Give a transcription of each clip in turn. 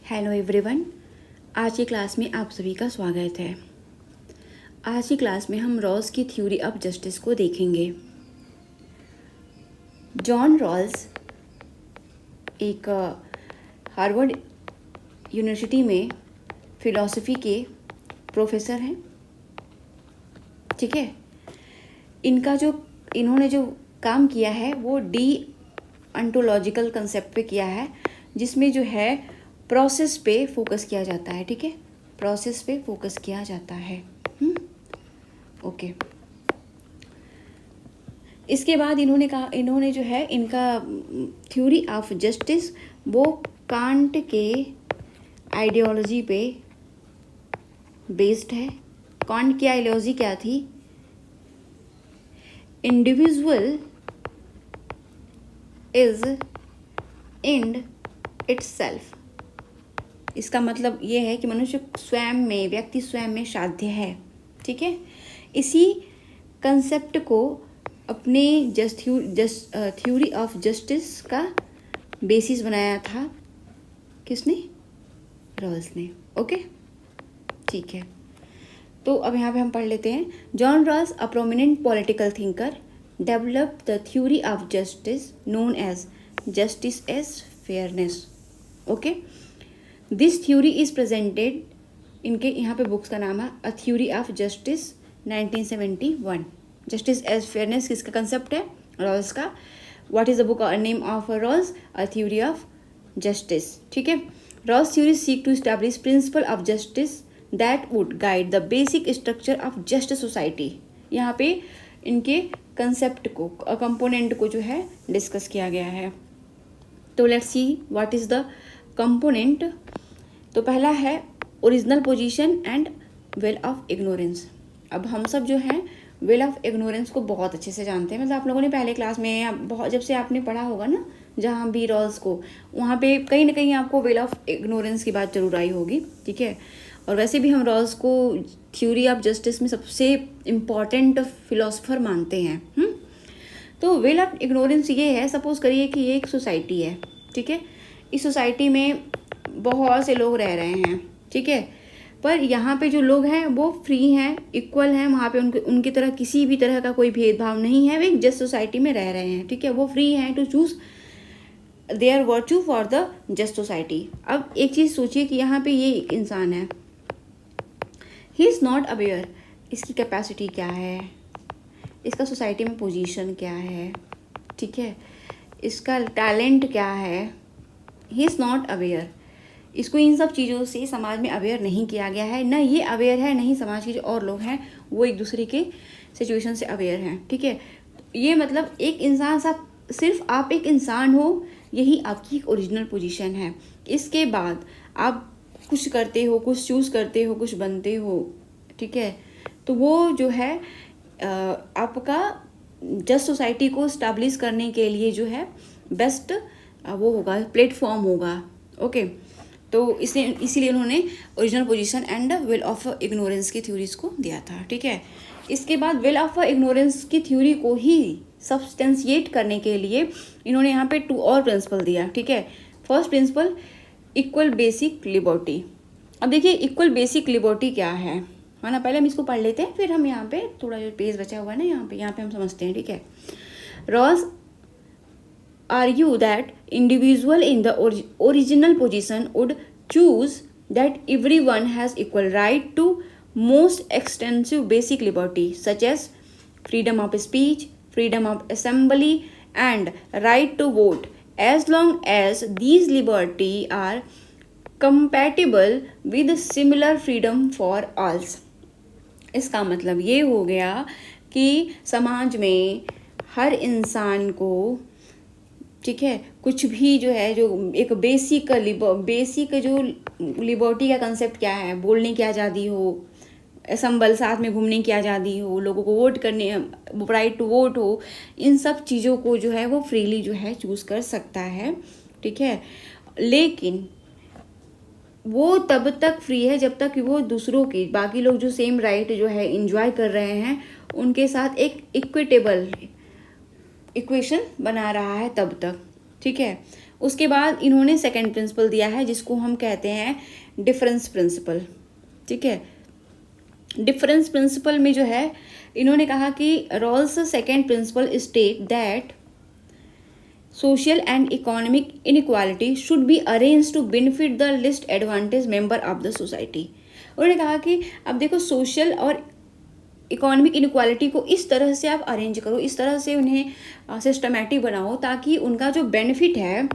Hello everyone, आज की class में आप सभी का स्वागत है। आज की क्लास में हम रॉल्स की थ्योरी ऑफ जस्टिस को देखेंगे। जॉन रॉल्स एक हार्वर्ड यूनिवर्सिटी में फिलॉसफी के प्रोफेसर हैं। ठीक है, इन्होंने जो काम किया है वो डीअंटोलॉजिकल कंसेप्ट पे किया है, जिसमें जो है प्रोसेस पे फोकस किया जाता है। ठीक है, प्रोसेस पे फोकस किया जाता है। ओके। इसके बाद इन्होंने जो है इनका थ्योरी ऑफ जस्टिस वो कांट के आइडियोलॉजी पे बेस्ड है। कांट की आइडियोलॉजी क्या थी? Individual is and itself. इसका मतलब ये है कि मनुष्य व्यक्ति स्वयं में साध्य है। ठीक है, इसी कंसेप्ट को अपने थ्योरी ऑफ जस्टिस का बेसिस बनाया था। किसने? रॉल्स ने। ओके, ठीक है। तो अब यहाँ पे हम पढ़ लेते हैं। John Rawls, a prominent political thinker, developed the theory of justice known as justice as fairness. Okay, this theory is presented, इनके यहाँ पे बुक्स का नाम है a theory of justice 1971। Justice as fairness किसका कंसेप्ट है? रॉल्स का। What is the book name of Rawls? A theory of justice. ठीक है, Rawls theory seek to establish principle of justice that would guide the basic structure of just society. यहाँ पे इनके concept को, component को जो है डिस्कस किया गया है। तो let's see what is the component. तो पहला है original position and well of ignorance. अब हम सब जो हैं वेल ऑफ इग्नोरेंस को बहुत अच्छे से जानते हैं। मतलब आप लोगों ने पहले क्लास में या बहुत जब से आपने पढ़ा होगा ना जहाँ भी रॉल्स को, वहाँ पे कहीं ना कहीं आपको वेल ऑफ इग्नोरेंस की बात जरूर आई होगी। ठीक है, और वैसे भी हम रॉल्स को थ्योरी ऑफ जस्टिस में सबसे इम्पॉर्टेंट फिलोसफर मानते हैं। तो वेल ऑफ इग्नोरेंस ये है, सपोज करिए कि ये एक सोसाइटी है। ठीक है, इस सोसाइटी में बहुत से लोग रह रहे हैं। ठीक है, पर यहाँ पे जो लोग हैं वो फ्री हैं, इक्वल हैं। वहाँ पे उनकी तरह किसी भी तरह का कोई भेदभाव नहीं है। वे एक जस्ट सोसाइटी में रह रहे हैं। ठीक है, वो फ्री हैं to choose their virtue for the just society. अब एक चीज़ सोचिए कि यहाँ पे ये एक इंसान है, ही इज़ नॉट अवेयर इसकी कैपेसिटी क्या है, इसका सोसाइटी में पोजीशन क्या है। ठीक है, इसका टैलेंट क्या है। He is not aware. इसको इन सब चीज़ों से समाज में अवेयर नहीं किया गया है। न ये अवेयर है, नहीं समाज के जो और लोग हैं वो एक दूसरे के सिचुएशन से अवेयर हैं। ठीक है, ये मतलब एक इंसान साहब, सिर्फ आप एक इंसान हो, यही आपकी एक ओरिजिनल पोजीशन है। इसके बाद आप कुछ करते हो, कुछ चूज़ करते हो, कुछ बनते हो। ठीक है, तो वो जो है आपका जस्ट सोसाइटी को स्टैब्लिश करने के लिए जो है बेस्ट वो होगा, प्लेटफॉर्म होगा। ओके, तो इसीलिए उन्होंने original position and well of ignorance की थ्योरीज को दिया था। ठीक है, इसके बाद वेल ऑफ इग्नोरेंस की थ्योरी को ही सब्सटेंशिएट करने के लिए इन्होंने यहाँ पे 2 और प्रिंसिपल दिया। ठीक है, first principle equal basic liberty. अब देखिए इक्वल बेसिक लिबर्टी क्या है ना, पहले हम इसको पढ़ लेते हैं, फिर हम यहाँ पे थोड़ा जो पेज बचा हुआ है ना यहाँ पे हम समझते हैं। ठीक है, Rawls argue that individual in the original position would choose that everyone has equal right to most extensive basic liberty such as freedom of speech, freedom of assembly and right to vote as long as these liberty are compatible with similar freedom for all। इसका मतलब ये हो गया कि समाज में हर इंसान को, ठीक है, कुछ भी जो है, जो एक बेसिक जो लिबर्टी का कंसेप्ट क्या है, बोलने की आज़ादी हो, असम्बल साथ में घूमने की आज़ादी हो, लोगों को वोट करने, राइट टू वोट हो, इन सब चीज़ों को जो है वो फ्रीली जो है चूज़ कर सकता है। ठीक है, लेकिन वो तब तक फ्री है जब तक कि वो दूसरों की, बाकी लोग जो सेम राइट जो है इंजॉय कर रहे हैं उनके साथ एक इक्विटेबल इक्वेशन बना रहा है तब तक। ठीक है, उसके बाद इन्होंने सेकंड प्रिंसिपल दिया है जिसको हम कहते हैं डिफरेंस प्रिंसिपल, ठीक है। डिफरेंस प्रिंसिपल में जो है इन्होंने कहा कि Rawls second principle state that social and economic inequality should be arranged to benefit the least advantaged member of the society। उन्होंने कहा कि अब देखो सोशल और इकोनॉमिक इनक्वालिटी को इस तरह से आप अरेंज करो, इस तरह से उन्हें सिस्टमेटिक बनाओ ताकि उनका जो बेनिफिट है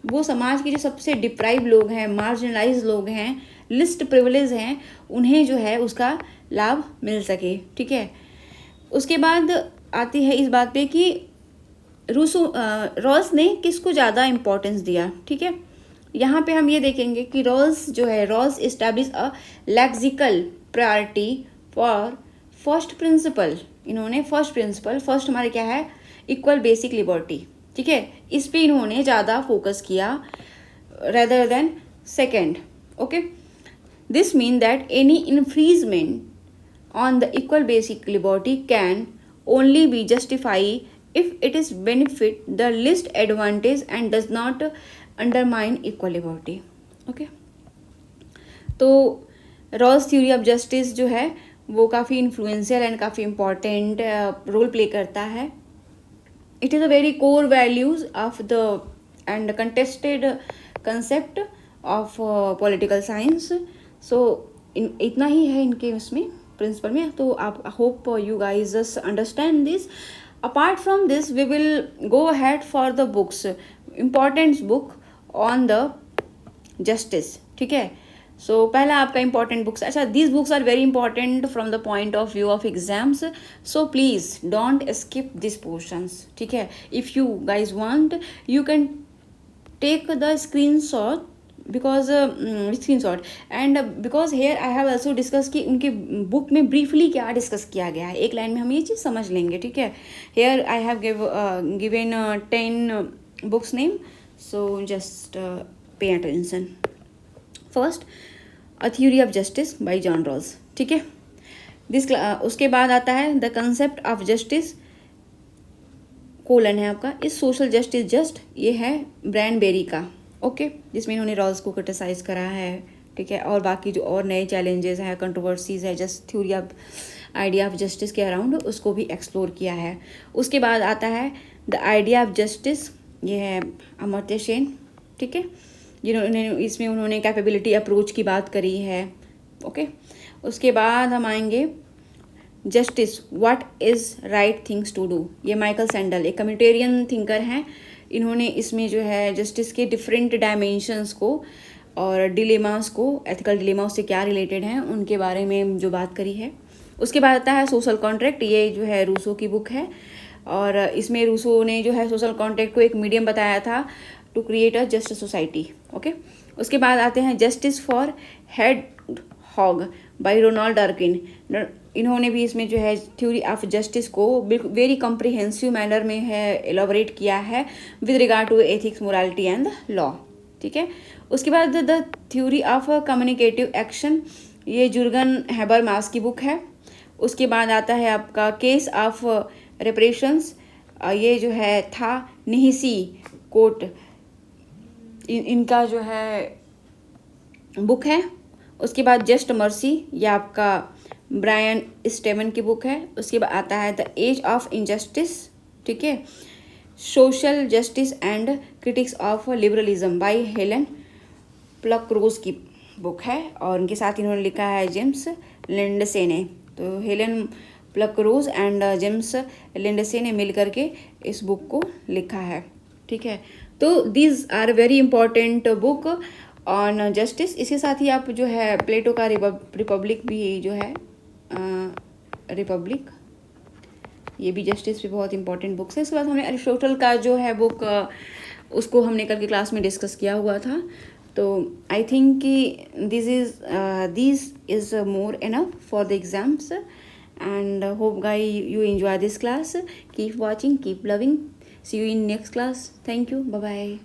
वो समाज के जो सबसे डिप्राइव लोग हैं, मार्जिनलाइज लोग हैं, लिस्ट प्रिविलेज हैं, उन्हें जो है उसका लाभ मिल सके, ठीक है। उसके बाद आती है इस बात पे कि रॉल्स ने किसको ज़्यादा इम्पोर्टेंस दिया, ठीक है। यहाँ पे हम ये देखेंगे कि रॉल्स जो है, Rawls establish a lexical priority for first principle. इन्होंने फर्स्ट हमारे क्या है, इक्वल बेसिक लिबर्टी, ठीक है, इस पे इन्होंने ज़्यादा फोकस किया rather than second, okay. This mean that any infringement on the equal basic liberty can only be justify if it is benefit the least advantage and does not undermine equal liberty, okay। तो Rawls theory of justice जो है वो काफ़ी influential and काफ़ी important role play करता है। It is a very core values of the and contested concept of political science. So इतना ही है इनके उसमें प्रिंसिपल में। तो आप hope you guys just understand this. Apart from this, we will go ahead for the books, important book on the justice, ठीक है। सो पहला आपका important books, अच्छा these books are very important from the point of view of exams, so please don't skip these portions, ठीक है। If you guys want, you can take the screenshot because screenshot and because here I have also discussed कि उनके book में briefly क्या discuss किया गया है, एक लाइन में हम ये चीज़ समझ लेंगे, ठीक है। Here I have given 10 books name, so just pay attention. First, A Theory of Justice by John Rawls, ठीक है। उसके बाद आता है The Concept of Justice colon है आपका इस सोशल जस्टिस जस्ट, ये है ब्रायन बेरी का, ओके, जिसमें इन्होंने रॉल्स को क्रिटिसाइज करा है, ठीक है। और बाकी जो और नए चैलेंजेस हैं, कंट्रोवर्सीज है just theory of idea of justice के अराउंड, उसको भी एक्सप्लोर किया है। उसके बाद आता है द आइडिया ऑफ जस्टिस, ये है अमर्त्य सेन, ठीक है, जिन्होंने इसमें उन्होंने कैपेबिलिटी अप्रोच की बात करी है, ओके। उसके बाद हम आएंगे justice what is right things to do, ये माइकल सैंडल एक कम्युनिटेरियन थिंकर हैं। इन्होंने इसमें जो है जस्टिस के डिफरेंट डायमेंशंस को और डिलेमास को, एथिकल डिलेमा से क्या रिलेटेड हैं उनके बारे में जो बात करी है। उसके बाद आता है सोशल कॉन्ट्रैक्ट, ये जो है रूसो की बुक है और इसमें रूसो ने जो है सोशल कॉन्ट्रैक्ट को एक मीडियम बताया था to create a just society, okay. उसके बाद आते हैं justice for hedgehogs by Ronald Dworkin. इन्होंने भी इसमें जो है थ्योरी ऑफ जस्टिस को वेरी कॉम्प्रिहेंसिव मैनर में है एलोबरेट किया है with regard to ethics, morality and law, ठीक है। उसके बाद the theory of communicative action, ये जुर्गन हैबरमास की बुक है। उसके बाद आता है आपका केस ऑफ रेपरेशंस, ये जो है था निहिसी कोट, इनका जो है बुक है। उसके बाद जस्ट मर्सी, ये आपका ब्रायन स्टेवन की बुक है। उसके बाद आता है द एज ऑफ इनजस्टिस, ठीक है, social justice and critics of liberalism by Helen Pluckrose की बुक है और उनके साथ इन्होंने लिखा है जेम्स लिंडसे ने। तो हेलन प्लक्रोज एंड जेम्स लिंडसे ने मिल करके इस बुक को लिखा है, ठीक है। तो these are very important book on justice. इसके साथ ही आप जो है प्लेटो का रिपब्लिक भी जो है रिपब्लिक, ये भी जस्टिस पे बहुत इंपॉर्टेंट बुक्स है। इसके बाद हमने अरिस्टोटल का जो है बुक उसको हमने कल के क्लास में डिस्कस किया हुआ था। तो आई थिंक कि this is more enough for the exams and hope guy you enjoy this class. Keep watching, keep loving, see you in next class. Thank you, bye bye.